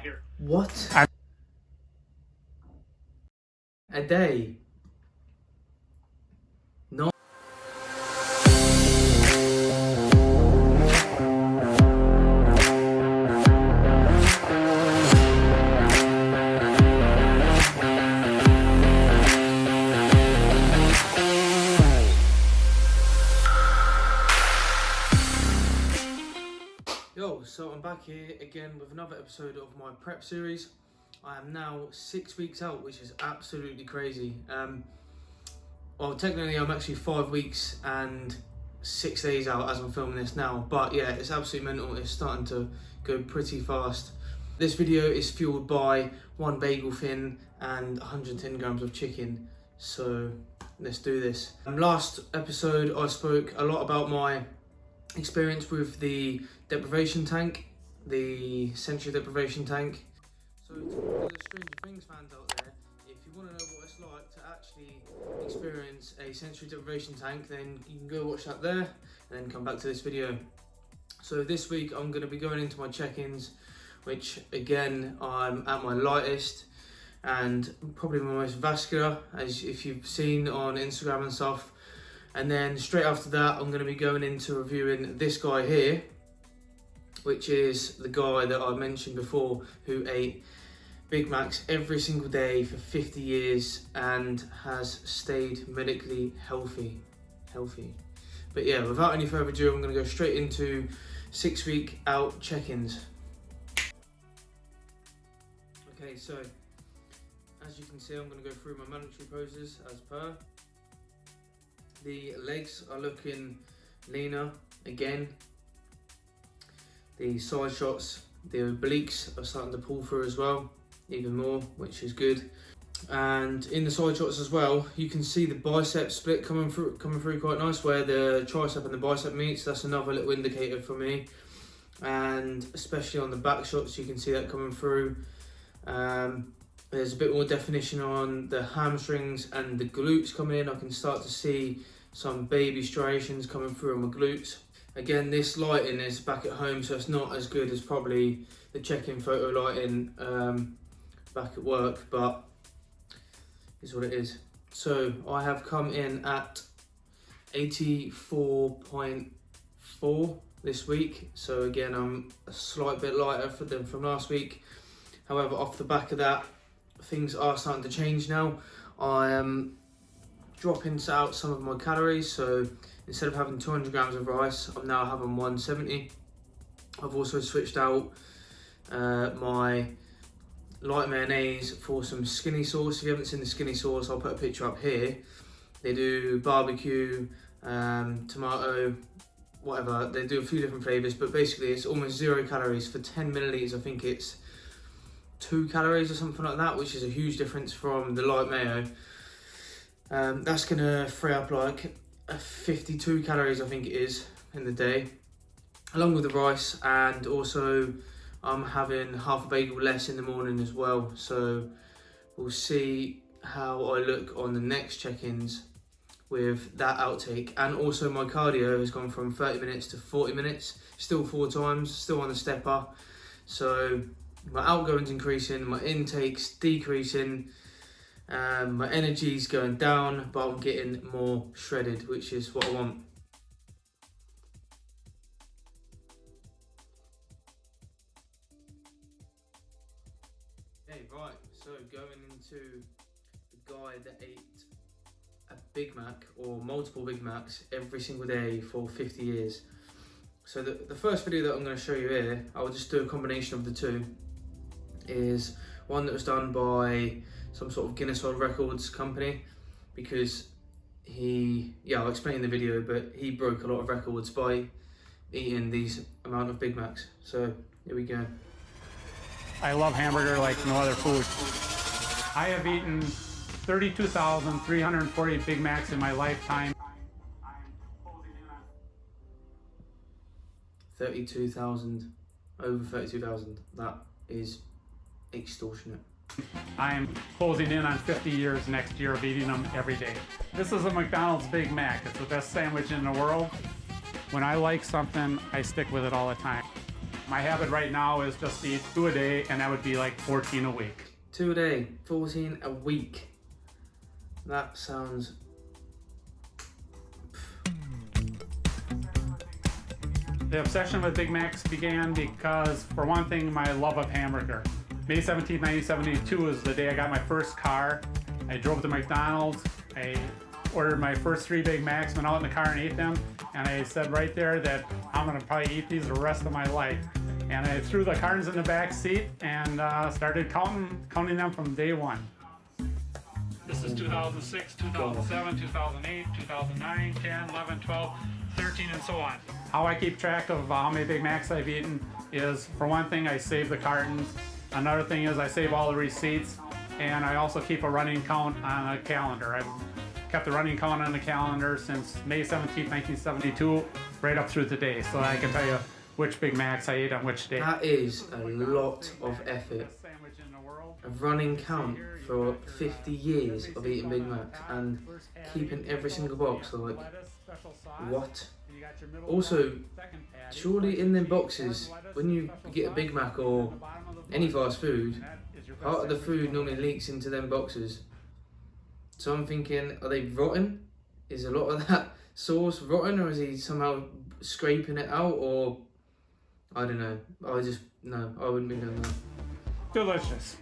here. What? A day? No. Yo, so I'm back here again with another episode of my prep series. I am now 6 weeks out, which is absolutely crazy. Well, technically I'm actually 5 weeks and 6 days out as I'm filming this now, but yeah, it's absolutely mental. It's starting to go pretty fast. This video is fueled by 1 bagel thin and 110 grams of chicken, so let's do this. Last episode I spoke a lot about my experience with the deprivation tank, the sensory deprivation tank. So to all the Stranger Things fans out there, if you want to know what it's like to actually experience a sensory deprivation tank, then you can go watch that there and then come back to this video. So this week I'm going to be going into my check-ins, which again I'm at my lightest and probably my most vascular, as if you've seen on Instagram and stuff. And then straight after that I'm going to be going into reviewing this guy here, which is the guy that I mentioned before who ate Big Macs every single day for 50 years and has stayed medically healthy. But yeah, without any further ado, I'm going to go straight into 6 week out check-ins. Okay, so as you can see, I'm going to go through my mandatory poses as per. The legs are looking leaner again. The side shots, the obliques are starting to pull through as well, even more, which is good. And in the side shots as well, you can see the bicep split coming through quite nice, where the tricep and the bicep meets. That's another little indicator for me. And especially on the back shots, you can see that coming through. There's a bit more definition on the hamstrings and the glutes coming in. I can start to see some baby striations coming through on my glutes. Again, this lighting is back at home, so it's not as good as probably the check-in photo lighting back at work, but is what it is. So I have come in at 84.4 this week. So again, I'm a slight bit lighter than from last week. However, off the back of that, things are starting to change now. I am dropping out some of my calories, so instead of having 200 grams of rice, I'm now having 170. I've also switched out my light mayonnaise for some skinny sauce. If you haven't seen the skinny sauce, I'll put a picture up here. They do barbecue, tomato, whatever. They do a few different flavors, but basically it's almost 0 calories. For 10 milliliters, I think it's 2 calories or something like that, which is a huge difference from the light mayo. That's gonna free up like 52 calories, I think it is, in the day, along with the rice, and also I'm having half a bagel less in the morning as well. So we'll see how I look on the next check-ins with that outtake. And also my cardio has gone from 30 minutes to 40 minutes, still 4 times, still on the stepper. So my outgoing's increasing, my intake's decreasing, my energy's going down, but I'm getting more shredded, which is what I want. Okay, right, so going into the guy that ate a Big Mac or multiple Big Macs every single day for 50 years. So the first video that I'm going to show you here, I'll just do a combination of the two, is one that was done by some sort of Guinness World Records company, because I'll explain in the video, but he broke a lot of records by eating these amount of Big Macs. So here we go. I love hamburger like no other food. I have eaten 32,340 Big Macs in my lifetime. 32,000, over 32,000. That is extortionate. I'm closing in on 50 years next year of eating them every day. This is a McDonald's Big Mac. It's the best sandwich in the world. When I like something, I stick with it all the time. My habit right now is just to eat 2 a day, and that would be like 14 a week. 2 a day, 14 a week. That sounds... The obsession with Big Macs began because, for one thing, my love of hamburger. May 17, 1972 is the day I got my first car. I drove to McDonald's. I ordered my first 3 Big Macs, went out in the car and ate them. And I said right there that I'm gonna probably eat these the rest of my life. And I threw the cartons in the back seat and started counting them from day one. This is 2006, 2007, 2008, 2009, 10, 11, 12, 13, and so on. How I keep track of how many Big Macs I've eaten is, for one thing, I save the cartons. Another thing is I save all the receipts, and I also keep a running count on a calendar. I've kept a running count on the calendar since May 17, 1972, right up through today, so I can tell you which Big Macs I ate on which day. That is a lot of effort. A running count for 50 years of eating Big Macs and keeping every single box, like, what? Also, surely in them boxes, when you get a Big Mac or any fast food, part of the food normally leaks into them boxes. So I'm thinking, are they rotten? Is a lot of that sauce rotten, or is he somehow scraping it out, or I don't know. I wouldn't be doing that. Delicious.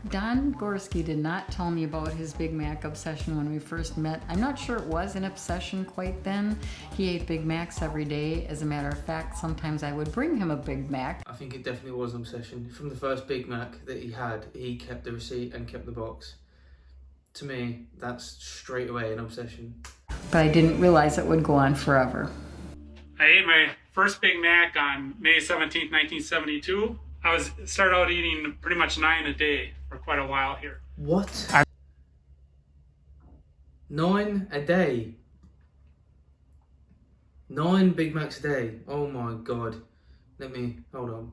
Don Gorski did not tell me about his Big Mac obsession when we first met. I'm not sure it was an obsession quite then. He ate Big Macs every day. As a matter of fact, sometimes I would bring him a Big Mac. I think it definitely was an obsession. From the first Big Mac that he had, he kept the receipt and kept the box. To me, that's straight away an obsession. But I didn't realize it would go on forever. I ate my first Big Mac on May 17, 1972. I started out eating pretty much 9 a day for quite a while here. What? 9 a day? 9 Big Macs a day? Oh my god. Hold on.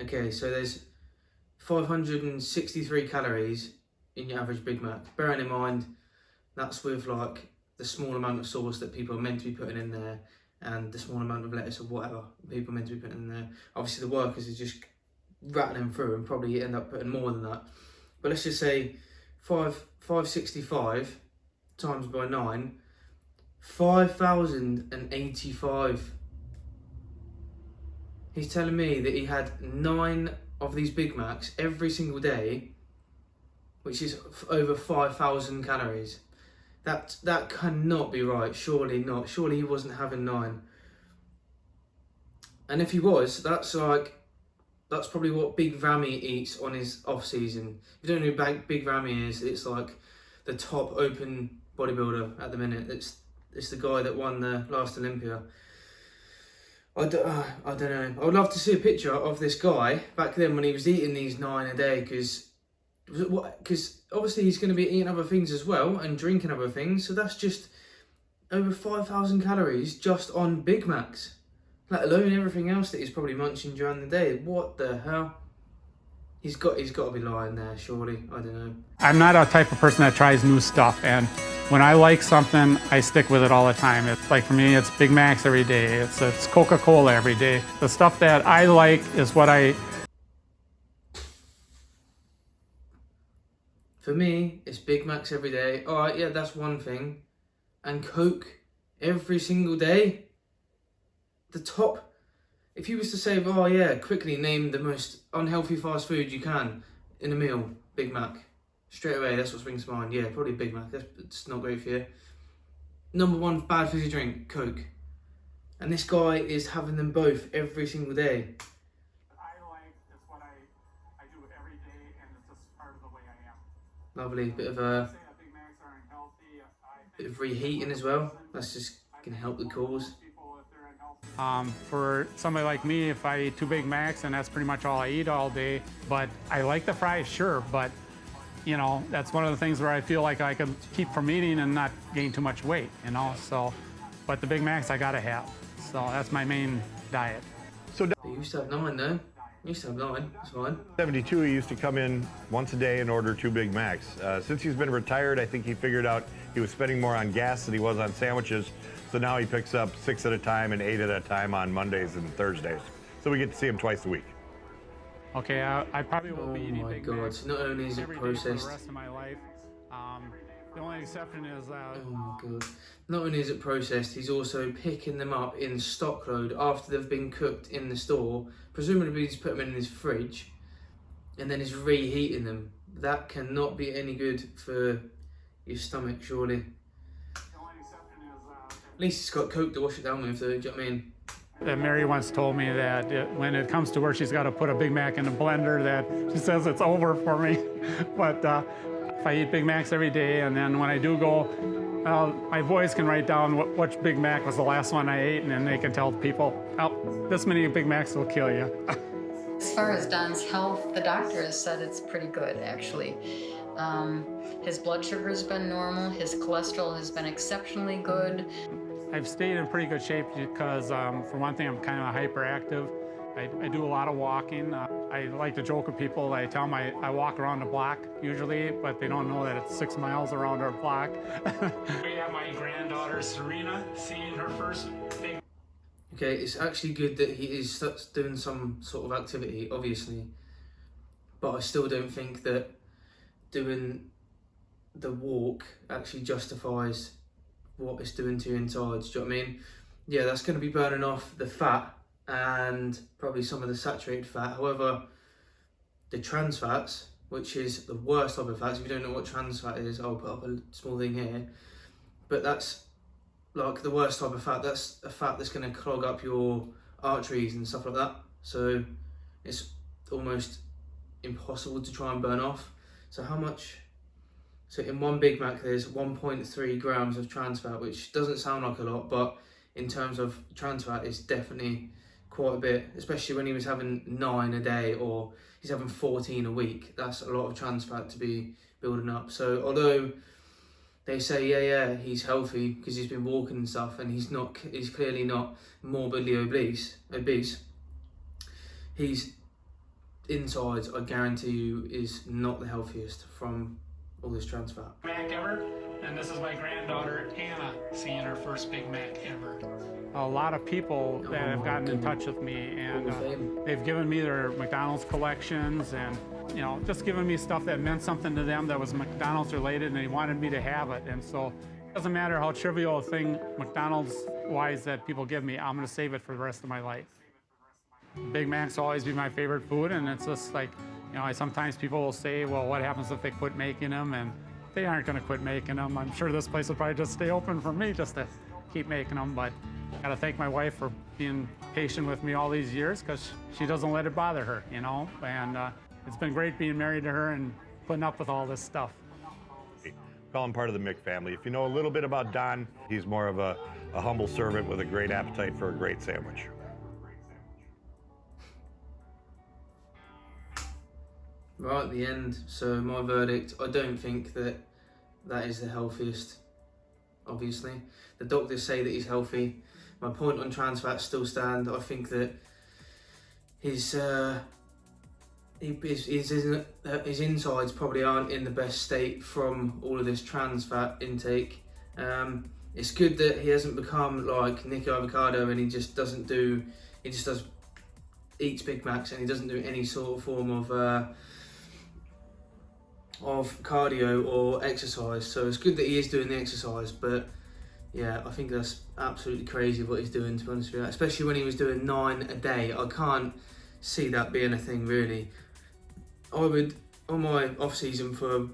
Okay, so there's 563 calories in your average Big Mac. Bearing in mind, that's with like the small amount of sauce that people are meant to be putting in there, and the small amount of lettuce or whatever people are meant to be putting in there. Obviously the workers are just rattling through and probably end up putting more than that. But let's just say 565 times by 9, 5,085. He's telling me that he had 9 of these Big Macs every single day, which is over 5,000 calories. That cannot be right, surely not. Surely he wasn't having 9. And if he was, that's probably what Big Ramy eats on his off season. If you don't know who Big Ramy is, it's like the top open bodybuilder at the minute. It's the guy that won the last Olympia. I don't know. I would love to see a picture of this guy back then when he was eating these 9 a day, because obviously he's going to be eating other things as well and drinking other things, so that's just over 5,000 calories just on Big Macs, let alone everything else that he's probably munching during the day. What the hell? He's got to be lying there, surely. I don't know. I'm not a type of person that tries new stuff, and when I like something, I stick with it all the time. It's like, for me, it's Big Macs every day. It's Coca-Cola every day. The stuff that I like is what For me, it's Big Macs every day. Alright, yeah, that's one thing. And Coke every single day. The top. If you was to say, oh yeah, quickly name the most unhealthy fast food you can in a meal, Big Mac. Straight away, that's what springs to mind. Yeah, probably Big Mac. It's not great for you. Number 1 bad fizzy drink, Coke. And this guy is having them both every single day. Lovely, bit of reheating as well. That's just gonna help the cause. For somebody like me, if I eat 2 Big Macs, and that's pretty much all I eat all day, but I like the fries, sure, but you know, that's one of the things where I feel like I could keep from eating and not gain too much weight, you know, so, but the Big Macs I gotta have, so that's my main diet. So You used to have 9 though. You used to have 9, that's fine. 72, he used to come in once a day and order 2 Big Macs. Since he's been retired, I think he figured out he was spending more on gas than he was on sandwiches. So now he picks up 6 at a time and 8 at a time on Mondays and Thursdays. so we get to see him twice a week. Okay, I probably will be Oh eating my Big God, Macs not only is it every day for processed. the rest of my life. The only exception is Oh my God. Not only is it processed, he's also picking them up in stock load after they've been cooked in the store. Presumably he's put them in his fridge and then he's reheating them. That cannot be any good for your stomach, surely. At least it's got Coke to wash it down with, though, do you know what I mean? Mary once told me that when it comes to where she's got to put a Big Mac in a blender, that she says it's over for me. But if I eat Big Macs every day, and then when I do go, my boys can write down which Big Mac was the last one I ate, and then they can tell people, oh, this many Big Macs will kill you. As far as Don's health, the doctor has said it's pretty good, actually. His blood sugar has been normal, his cholesterol has been exceptionally good. I've stayed in pretty good shape because, for one thing, I'm kind of hyperactive. I do a lot of walking. I like to joke with people. I tell them I walk around the block usually, but they don't know that it's 6 miles around our block. We have my granddaughter Serena seeing her first big. Okay, it's actually good that he is doing some sort of activity, obviously, but I still don't think that doing the walk actually justifies what it's doing to your insides. Do you know what I mean? Yeah, that's going to be burning off the fat and probably some of the saturated fat. However, the trans fats, which is the worst type of fats, if you don't know what trans fat is, I'll put up a small thing here, but that's like the worst type of fat. That's a fat that's going to clog up your arteries and stuff like that, so it's almost impossible to try and burn off. So how much? So in one Big Mac there's 1.3 grams of trans fat, which doesn't sound like a lot, but in terms of trans fat it's definitely quite a bit, especially when he was having 9 a day or he's having 14 a week. That's a lot of trans fat to be building up. So although they say yeah he's healthy because he's been walking and stuff, and he's clearly not morbidly obese, his insides, I guarantee you, is not the healthiest from all this trans fat. Mac ever, and this is my granddaughter Anna seeing her first Big Mac ever. A lot of people that have gotten in touch with me, and they've given me their McDonald's collections, and just given me stuff that meant something to them that was McDonald's related, and they wanted me to have it. And so it doesn't matter how trivial a thing McDonald's wise that people give me, I'm going to save it for the rest of my life. Big Macs will always be my favorite food, and it's just like, sometimes people will say, well, what happens if they quit making them? And they aren't going to quit making them. I'm sure this place will probably just stay open for me just to keep making them. But I got to thank my wife for being patient with me all these years, because she doesn't let it bother her, And it's been great being married to her and putting up with all this stuff. Call him part of the Mick family. If you know a little bit about Don, he's more of a humble servant with a great appetite for a great sandwich. Right at the end, so my verdict, I don't think that is the healthiest, obviously. The doctors say that he's healthy. My point on trans fats still stand. I think that his insides probably aren't in the best state from all of this trans fat intake. It's good that he hasn't become like Nicky Avocado and he just eats Big Macs and he doesn't do any sort of form of cardio or exercise. So it's good that he is doing the exercise, but yeah, I think that's absolutely crazy what he's doing, to be honest with you, especially when he was doing 9 a day. I can't see that being a thing, really. I would, on my off season for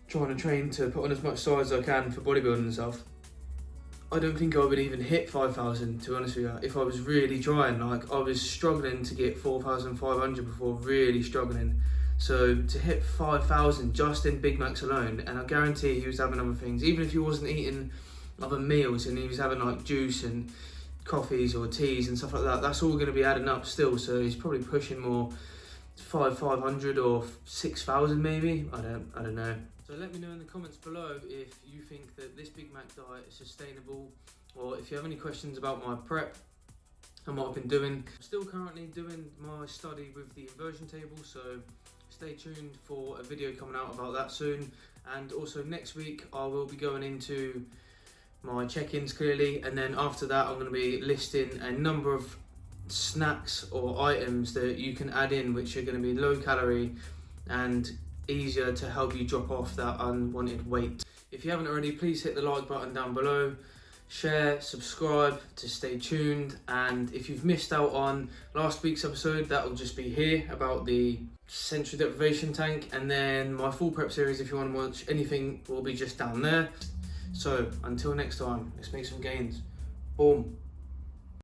trying to train to put on as much size as I can for bodybuilding and stuff, I don't think I would even hit 5,000, to be honest with you, if I was really trying. Like, I was struggling to get 4,500 before, really struggling. So to hit 5,000 just in Big Macs alone, and I guarantee he was having other things, even if he wasn't eating other meals and he was having like juice and coffees or teas and stuff like that, that's all going to be adding up still. So he's probably pushing more 5,500 or 6,000 maybe. I don't know. So let me know in the comments below if you think that this Big Mac diet is sustainable, or if you have any questions about my prep and what I've been doing. I'm still currently doing my study with the inversion table, so stay tuned for a video coming out about that soon. And also next week I will be going into my check-ins clearly, and then after that I'm going to be listing a number of snacks or items that you can add in which are going to be low calorie and easier to help you drop off that unwanted weight. If you haven't already, please hit the like button down below, share, subscribe to stay tuned, and if you've missed out on last week's episode, that will just be here about the sensory deprivation tank, and then my full prep series, if you want to watch anything, will be just down there. So until next time, let's make some gains. Boom.